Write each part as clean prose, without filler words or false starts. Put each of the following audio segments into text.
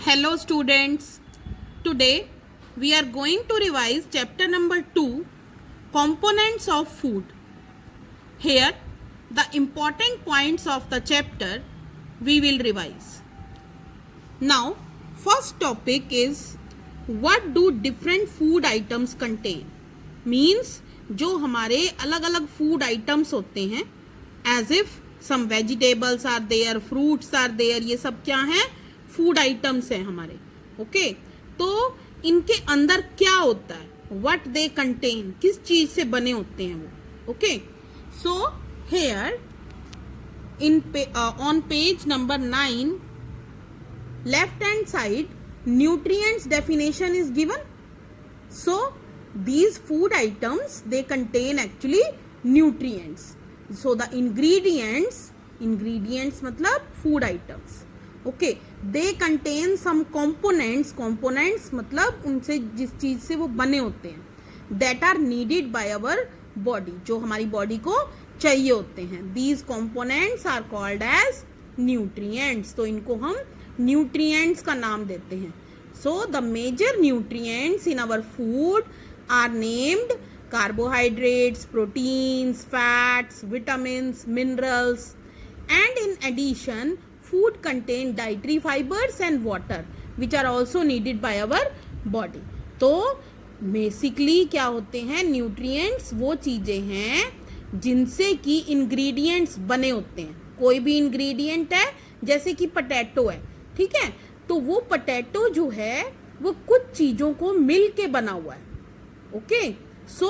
Hello students, today we are going to revise chapter number 2, Components of Food. Here the important points of the chapter we will revise. Now first topic is what do different food items contain? Means जो हमारे अलग अलग food items होते हैं, as if some vegetables are there, fruits are there, ये सब क्या हैं? फूड आइटम्स हैं हमारे. ओके तो इनके अंदर क्या होता है? व्हाट दे कंटेन, किस चीज से बने होते हैं वो. Okay so here in on page number 9 left hand side nutrients definition is given. So these food items they contain actually nutrients. So the ingredients मतलब food items. Okay they contain some components मतलब उनसे जिस चीज से वो बने होते हैं, that are needed by our body, जो हमारी बॉडी को चाहिए होते हैं. These components are called as nutrients. तो इनको हम न्यूट्रिएंट्स का नाम देते हैं. So the major nutrients in our food are named carbohydrates, proteins, fats, vitamins, minerals, and in addition food contain dietary fibers and water which are also needed by our body. तो basically क्या होते हैं? Nutrients वो चीजें हैं जिनसे कि ingredients बने होते हैं. कोई भी इंग्रेडिएंट है, जैसे कि पोटैटो है, ठीक है, तो वो पोटैटो जो है वो कुछ चीजों को मिल के बना हुआ है. ओके सो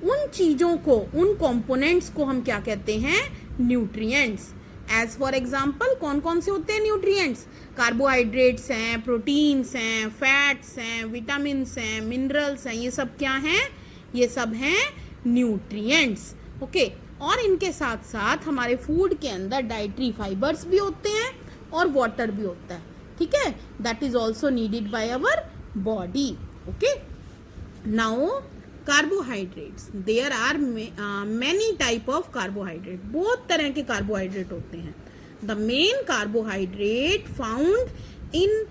उन चीजों को, उन कंपोनेंट्स को हम क्या कहते हैं? न्यूट्रिएंट्स. एज फॉर एग्जाम्पल कौन कौन से होते हैं न्यूट्रिएंट्स? कार्बोहाइड्रेट्स हैं, प्रोटीन्स हैं, फैट्स हैं, विटामिन्स हैं, मिनरल्स हैं. ये सब क्या हैं? ये सब हैं न्यूट्रिएंट्स. ओके और इनके साथ साथ हमारे फूड के अंदर डाइटरी फाइबर्स भी होते हैं और वाटर भी होता है. ठीक है, that is also needed by our body. Okay now carbohydrates, there are many type of carbohydrate. बहुत तरह के कार्बोहाइड्रेट होते हैं. The main carbohydrate found in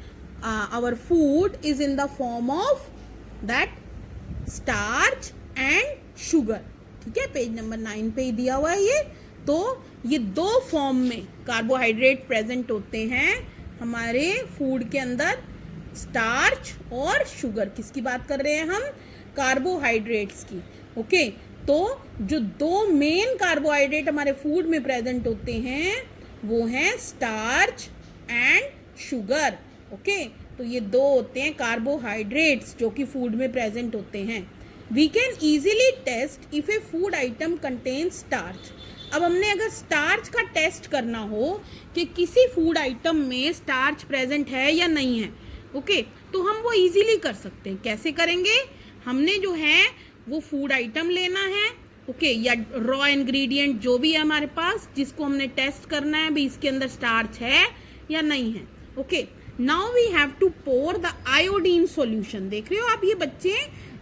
our food is in the form of that starch and sugar. ठीक है, page number 9 पे दिया हुआ है ये. तो ये दो फॉर्म में कार्बोहाइड्रेट प्रेजेंट होते हैं हमारे फूड के अंदर, स्टार्च और शुगर. किसकी बात कर रहे हैं हम? कार्बोहाइड्रेट्स की. ओके तो जो दो मेन कार्बोहाइड्रेट हमारे फूड में प्रेजेंट होते हैं वो हैं स्टार्च एंड शुगर. ओके तो ये दो होते हैं कार्बोहाइड्रेट्स जो कि फूड में प्रेजेंट होते हैं. We can easily test if a food item contain starch. अब हमने अगर स्टार्च का टेस्ट करना हो कि किसी फूड आइटम में स्टार्च प्रेजेंट है या नहीं है, ओके तो हम वो इजीली कर सकते हैं. कैसे करेंगे? हमने जो है वो फूड आइटम लेना है, ओके या रॉ इंग्रेडिएंट जो भी है हमारे पास, जिसको हमने टेस्ट करना है भाई इसके अंदर स्टार्च है या नहीं है. Okay now we have to pour the iodine solution. देख रहे हो आप, ये बच्चे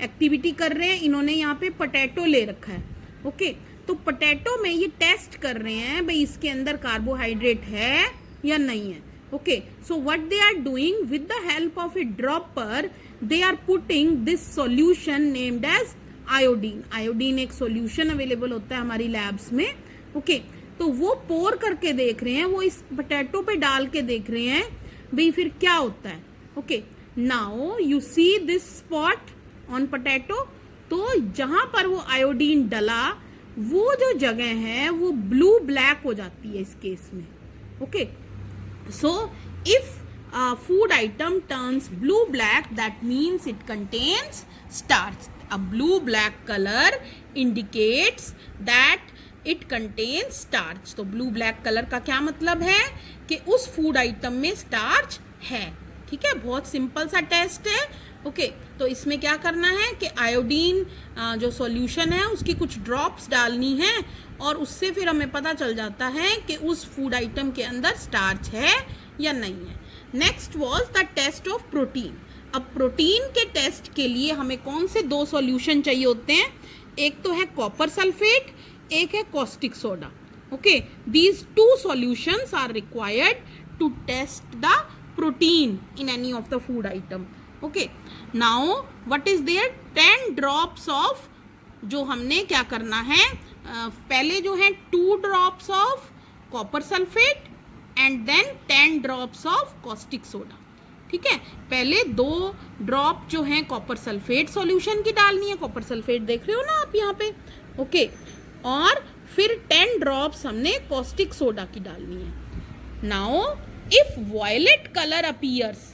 एक्टिविटी कर रहे हैं. इन्होंने यहाँ पे पोटैटो ले रखा है. ओके तो पोटैटो में ये टेस्ट कर रहे हैं भाई इसके अंदर कार्बोहाइड्रेट है या नहीं है. Okay, so what they are doing with the help of a dropper, they are putting this solution named as iodine. Iodine एक solution available होता है हमारी labs में. Okay, तो वो पोर करके देख रहे हैं, वो इस पोटैटो पे डाल के देख रहे हैं भाई फिर क्या होता है. Okay, now you see this spot on potato. तो जहां पर वो आयोडीन डला वो जो जगह है वो ब्लू ब्लैक हो जाती है इस केस में. Okay. So if a food item turns blue black, that means it contains starch. A blue black color indicates that it contains starch. तो blue black color का क्या मतलब है? कि उस food item में starch है. ठीक है, बहुत सिंपल सा टेस्ट है. ओके तो इसमें क्या करना है कि आयोडीन जो सॉल्यूशन है उसकी कुछ ड्रॉप्स डालनी है और उससे फिर हमें पता चल जाता है कि उस फूड आइटम के अंदर स्टार्च है या नहीं है. Next was the test of protein. अब प्रोटीन के टेस्ट के लिए हमें कौन से दो सॉल्यूशन चाहिए होते हैं? एक तो है कॉपर सल्फेट, एक है caustic soda. Okay these two solutions are required to test the protein in any of the food item. Okay, now what is there? 10 drops of, जो हमने क्या करना है, पहले जो है 2 drops of copper sulfate and then 10 drops of caustic soda. ठीक है, पहले 2 ड्रॉप जो हैं कॉपर सल्फेट सॉल्यूशन की डालनी है, कॉपर सल्फेट देख रहे हो ना आप यहाँ पे, ओके, और फिर 10 ड्रॉप्स हमने कॉस्टिक सोडा की डालनी है. Now if violet colour appears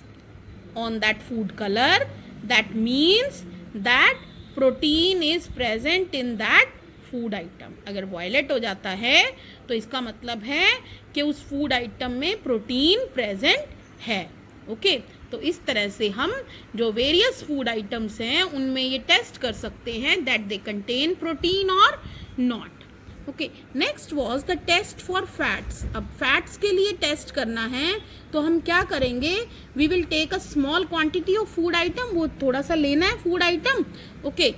on that food colour, that means that protein is present in that food item. अगर वायलेट हो जाता है तो इसका मतलब है कि उस फूड आइटम में प्रोटीन प्रेजेंट है. ओके, तो इस तरह से हम जो वेरियस फूड आइटम्स हैं उनमें ये टेस्ट कर सकते हैं दैट दे कंटेन प्रोटीन और not. Okay, next was the test for fats. अब फैट्स के लिए टेस्ट करना है तो हम क्या करेंगे, we will take a small quantity of food item, वो थोड़ा सा लेना है फूड आइटम. ओके,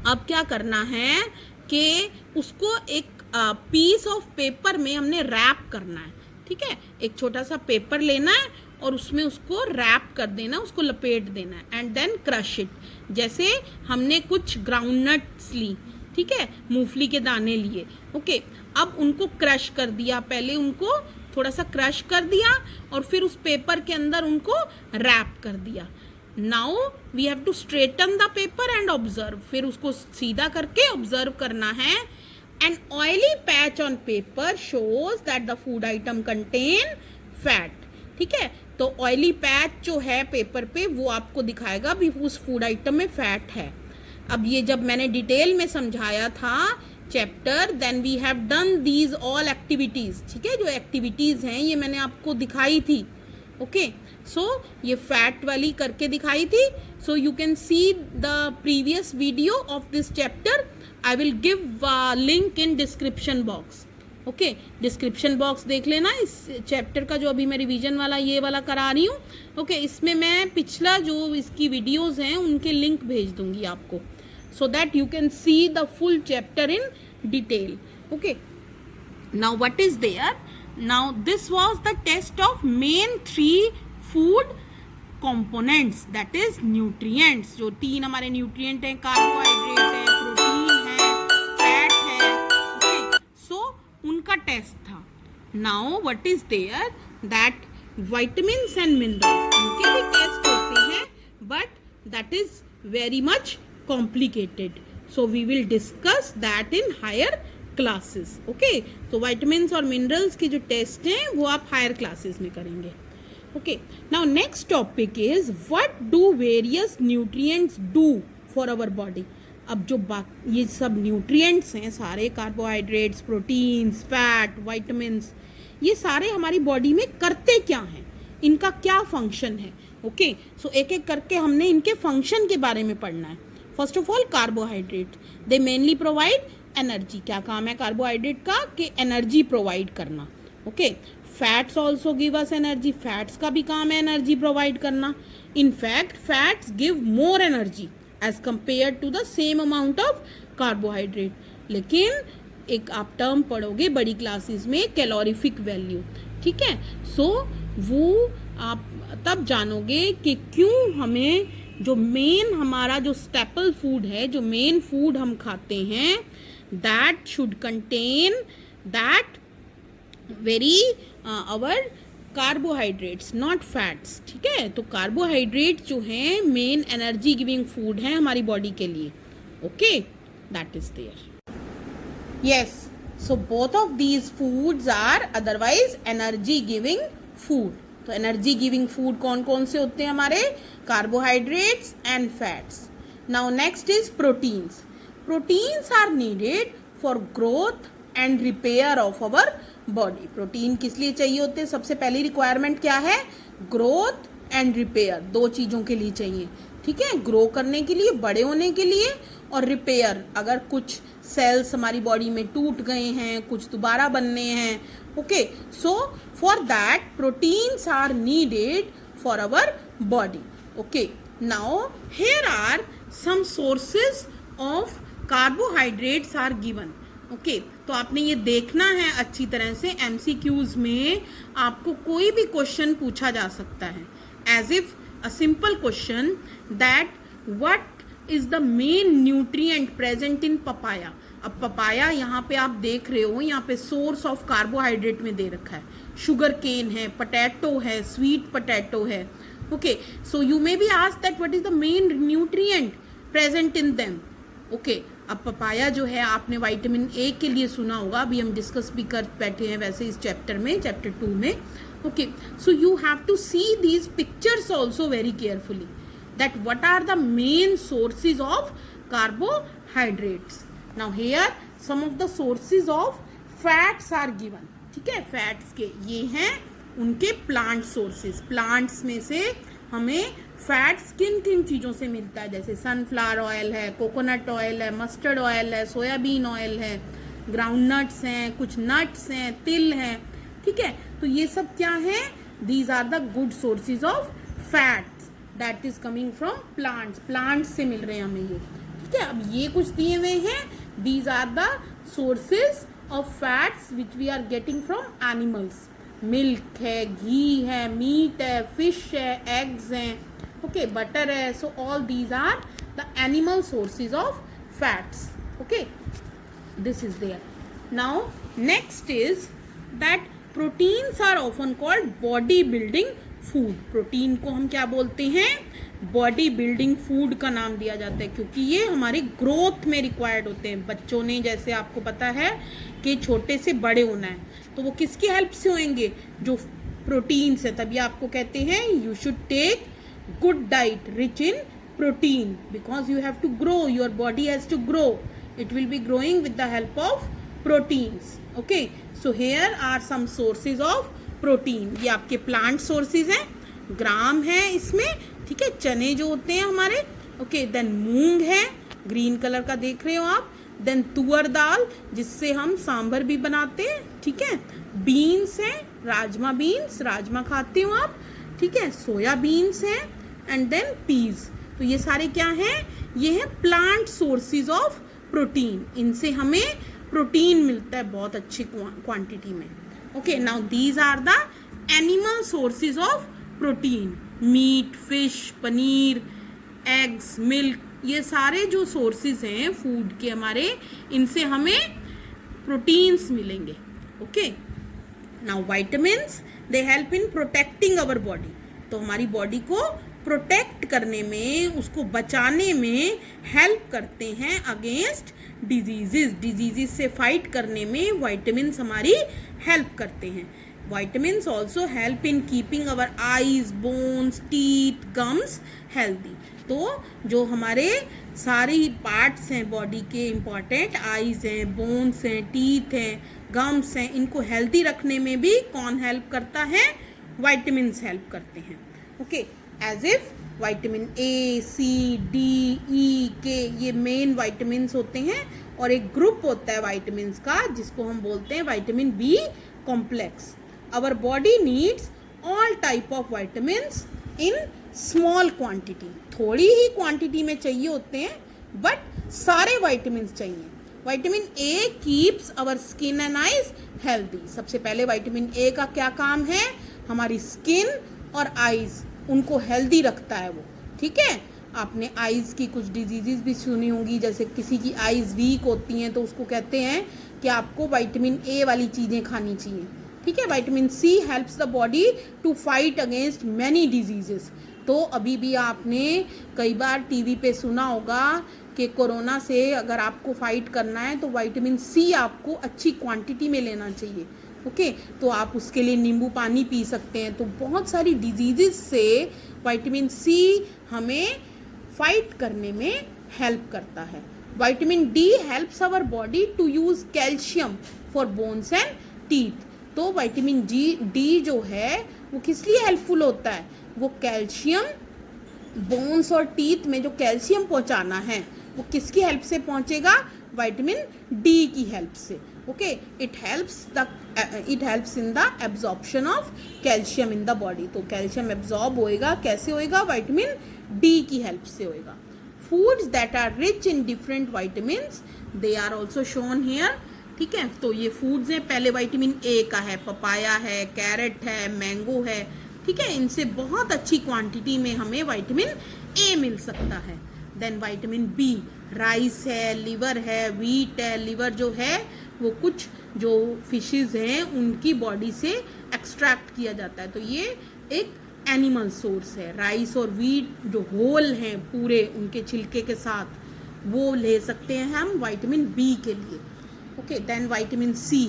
अब क्या करना है कि उसको एक पीस ऑफ पेपर में हमने रैप करना है. ठीक है, एक छोटा सा पेपर लेना है और उसमें उसको रैप कर देना, उसको लपेट देना है, एंड देन क्रश इट. जैसे हमने कुछ ग्राउंडनट्स ली, ठीक है, मूंगफली के दाने लिए. ओके, अब उनको क्रश कर दिया, पहले उनको थोड़ा सा क्रश कर दिया और फिर उस पेपर के अंदर उनको रैप कर दिया. Now we have to straighten the paper and observe. फिर उसको सीधा करके ऑब्जर्व करना है. An oily patch on paper shows that the food item contain fat. ठीक है, तो ऑयली पैच जो है पेपर पे वो आपको दिखाएगा भी उस फूड आइटम में फैट है. अब ये जब मैंने डिटेल में समझाया था chapter, then we have done these all activities. ठीक है, जो एक्टिविटीज हैं ये मैंने आपको दिखाई थी. ओके, सो ये फैट वाली करके दिखाई थी. So you can see the previous video of this chapter. I will give link in description box. Okay, description box देख लेना इस चैप्टर का जो अभी मैं रिवीजन वाला ये वाला करा रही हूँ. ओके, इसमें मैं पिछला जो इसकी वीडियोस हैं उनके लिंक भेज दूंगी आपको, so that you can see the full chapter in detail. Okay, now what is there, now this was the test of main 3 food components, that is nutrients. जो 3 हमारे न्यूट्रिएंट हैं, कार्बोहाइड्रेट है, protein है, fat है. Okay, सो उनका test था. Now what is there, that vitamins and minerals, उनके भी टेस्ट होते हैं, but that is very much complicated. So we will discuss that in higher classes. Okay, तो विटामिन्स और मिनरल्स के जो टेस्ट हैं वो आप हायर क्लासेस में करेंगे. Okay, now next topic is what do various nutrients do for our body. अब जो ये सब न्यूट्रिएंट्स हैं सारे, कार्बोहाइड्रेट्स, प्रोटीन्स, फैट, विटामिन्स, ये सारे हमारी बॉडी में करते क्या हैं, इनका क्या फंक्शन है. ओके, सो एक एक करके हमने इनके फंक्शन के बारे में पढ़ना है. First of all carbohydrate, they mainly provide energy. क्या काम है कार्बोहाइड्रेट का, कि एनर्जी प्रोवाइड करना. Okay, fats also give us energy. Fats का भी काम है एनर्जी प्रोवाइड करना. In fact fats give more energy as compare to the same amount of carbohydrate. लेकिन एक आप टर्म पढ़ोगे बड़ी क्लासेस में, कैलोरीफिक वैल्यू. ठीक है, सो वो आप तब जानोगे कि क्यों हमें जो मेन हमारा जो स्टेपल फूड है, जो मेन फूड हम खाते हैं, that should contain that very our carbohydrates not fats. ठीक है, तो कार्बोहाइड्रेट जो हैं मेन एनर्जी गिविंग फूड है हमारी बॉडी के लिए. Okay, that is there. Yes, so both of these foods are otherwise energy giving food. तो एनर्जी गिविंग फूड कौन कौन से होते हैं हमारे, carbohydrates and fats. Now next is proteins. Proteins are needed for growth and repair of our body. Protein किस लिए चाहिए होते हैं, सबसे पहली रिक्वायरमेंट क्या है, ग्रोथ एंड रिपेयर. 2 चीज़ों के लिए चाहिए. ठीक है, ग्रो करने के लिए, बड़े होने के लिए, और रिपेयर, अगर कुछ सेल्स हमारी बॉडी में टूट गए हैं, कुछ दोबारा बनने हैं. Okay, so for that proteins are needed for our body. Okay, now here are some sources of carbohydrates are given. Okay तो आपने ये देखना है अच्छी तरह से, एमसीक्यूज में आपको कोई भी क्वेश्चन पूछा जा सकता है as if a simple question that what is the main nutrient present in papaya. अब पपाया यहाँ पे आप देख रहे हो, यहाँ पे सोर्स ऑफ कार्बोहाइड्रेट में दे रखा है, शुगर केन है, पोटैटो है, स्वीट पोटैटो है। Okay so you may be asked that what is the main nutrient present in them. Okay अब पपाया जो है आपने विटामिन ए के लिए सुना होगा, अभी हम डिस्कस भी कर बैठे हैं वैसे इस चैप्टर में, चैप्टर 2 में। Okay so you have to see these pictures also very carefully that what are the main sources of carbohydrates. Now here some of the sources of fats are given. ठीक है, fats के ये हैं उनके plant sources. Plants में से हमें fats किन किन चीज़ों से मिलता है, जैसे सनफ्लावर ऑयल है, कोकोनट ऑयल है, मस्टर्ड ऑयल है, सोयाबीन ऑयल है, ग्राउंड नट्स हैं, कुछ नट्स हैं, तिल हैं। ठीक है, तो ये सब क्या है, these are the good sources of fats that is coming from plants. Plants से मिल रहे हैं हमें ये। ठीक है, अब ये कुछ दिए हुए हैं, these are the sources of fats which we are getting from animals. Milk है, घी है, मीट है, फिश है, एग्स हैं, okay butter है, so all these are the animal sources of fats. Okay, this is there. Now next is that proteins are often called body building food. Protein को हम क्या बोलते हैं, बॉडी बिल्डिंग फूड का नाम दिया जाता है, क्योंकि ये हमारी ग्रोथ में रिक्वायर्ड होते हैं। बच्चों ने, जैसे आपको पता है कि छोटे से बड़े होना है, तो वो किसकी हेल्प से होंगे, जो प्रोटीन्स है। तभी आपको कहते हैं you should take good diet rich in protein because you have to grow, your body has to grow, it will be growing with the help of proteins. Okay, so here are some sources of protein. ये आपके plant sources हैं, ग्राम है इसमें। ठीक है, चने जो होते हैं हमारे। ओके देन मूंग है, ग्रीन कलर का देख रहे हो आप। देन तुअर दाल जिससे हम सांभर भी बनाते हैं। ठीक है, बीन्स है, राजमा बीन्स, राजमा खाते हो आप। ठीक है, सोया बीन्स हैं, एंड देन पीज। तो ये सारे क्या हैं, ये है प्लांट सोर्सेज ऑफ प्रोटीन। इनसे हमें प्रोटीन मिलता है बहुत अच्छी क्वांटिटी में। Okay now these are the animal sources of protein. Meat, fish, paneer, eggs, milk, ये सारे जो सोर्सेज हैं फूड के हमारे, इनसे हमें प्रोटीन्स मिलेंगे। Okay now vitamins they help in protecting our body. तो हमारी बॉडी को प्रोटेक्ट करने में, उसको बचाने में हेल्प करते हैं अगेंस्ट डिजीजेस। डिजीजेस से फाइट करने में विटामिन्स हमारी हेल्प करते हैं। Vitamins also help in keeping our eyes, bones, teeth, gums healthy. तो जो हमारे सारी पार्ट्स हैं बॉडी के इम्पॉर्टेंट, आईज हैं, बोन्स हैं, टीथ हैं, गम्स हैं, इनको हेल्दी रखने में भी कौन हेल्प करता है, विटामिन्स हेल्प करते हैं। Okay as if vitamin A, C, D, E, K, ये मेन विटामिन्स होते हैं, और एक ग्रुप होता है विटामिन्स का जिसको हम बोलते हैं vitamin B complex. Our body needs all type of vitamins in small quantity. थोड़ी ही क्वांटिटी में चाहिए होते हैं, बट सारे विटामिन्स चाहिए। Vitamin A keeps our skin and eyes healthy. सबसे पहले विटामिन ए का क्या काम है, हमारी स्किन और आईज उनको हेल्दी रखता है वो। ठीक है, आपने आईज की कुछ डिजीजेस भी सुनी होंगी, जैसे किसी की आईज वीक होती हैं तो उसको कहते हैं कि आपको विटामिन ए वाली चीज़ें खानी चाहिए। ठीक है, vitamin C helps the body to fight against many diseases. तो अभी भी आपने कई बार टीवी पे सुना होगा कि कोरोना से अगर आपको फाइट करना है तो विटामिन सी आपको अच्छी क्वांटिटी में लेना चाहिए। ओके तो आप उसके लिए नींबू पानी पी सकते हैं। तो बहुत सारी डिजीजेस से विटामिन सी हमें फाइट करने में हेल्प करता है। Vitamin D helps our body to use calcium for bones and teeth. तो विटामिन डी जो है वो किस लिए हेल्पफुल होता है, वो कैल्शियम बोन्स और टीथ में जो कैल्शियम पहुंचाना है वो किसकी हेल्प से पहुंचेगा, विटामिन डी की हेल्प से। Okay it helps in the absorption of calcium in the body. तो कैल्शियम एब्जॉर्ब होएगा, कैसे होएगा, विटामिन डी की हेल्प से होएगा। Foods that are rich in different vitamins they are also shown here. ठीक है। तो ये फूड्स हैं, पहले विटामिन ए का है, पपाया है, कैरेट है, मैंगो है, ठीक है। इनसे बहुत अच्छी क्वांटिटी में हमें विटामिन ए मिल सकता है। देन विटामिन बी, राइस है, लिवर है, वीट है। लिवर जो है वो कुछ जो फिशेस हैं उनकी बॉडी से एक्सट्रैक्ट किया जाता है, तो ये एक एनिमल सोर्स है। राइस और वीट जो होल हैं पूरे उनके छिलके के साथ, वो ले सकते हैं हम विटामिन बी के लिए। Okay, then vitamin C,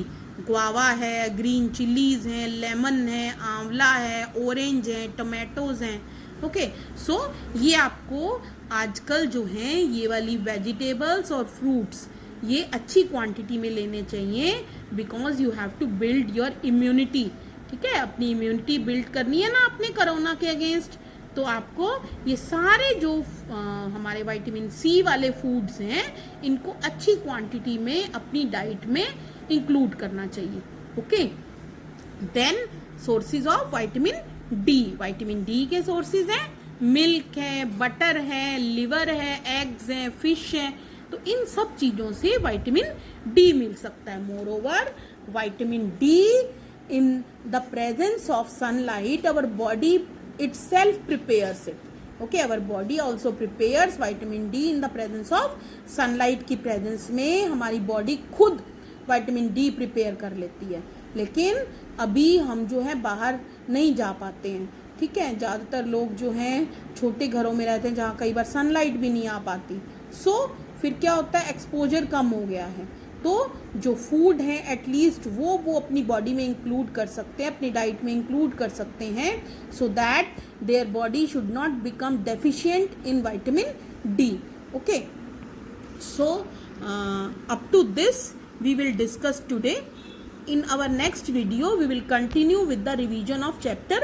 guava है, ग्रीन चिलीज हैं, लेमन है, आंवला है, ऑरेंज है, टमाटोज हैं। ओके, सो ये आपको आजकल जो हैं ये वाली वेजिटेबल्स और फ्रूट्स ये अच्छी क्वांटिटी में लेने चाहिए, because you have to build your immunity. ठीक है, अपनी इम्यूनिटी बिल्ड करनी है ना अपने कोरोना के अगेंस्ट, तो आपको ये सारे जो हमारे विटामिन सी वाले फूड्स हैं इनको अच्छी क्वांटिटी में अपनी डाइट में इंक्लूड करना चाहिए। Okay, then sources of vitamin D. Vitamin D के सोर्सेज हैं, मिल्क है, बटर है, लिवर है, एग्स हैं, फिश है। तो इन सब चीजों से विटामिन डी मिल सकता है। More over vitamin D in the presence of sunlight, our body itself prepares it. Okay, our body also prepares vitamin D in the presence of sunlight की presence में हमारी body खुद vitamin D prepare कर लेती है। लेकिन अभी हम जो है बाहर नहीं जा पाते हैं, ठीक है। ज़्यादातर लोग जो हैं छोटे घरों में रहते हैं जहाँ कई बार सनलाइट भी नहीं आ पाती। सो फिर क्या होता है, एक्सपोजर कम हो गया है। तो जो फूड है एटलीस्ट वो अपनी बॉडी में इंक्लूड कर सकते हैं, अपनी डाइट में इंक्लूड कर सकते हैं, so that their body should not become deficient in vitamin D. Okay, so up to this we will discuss today. In our next video we will continue with the revision of chapter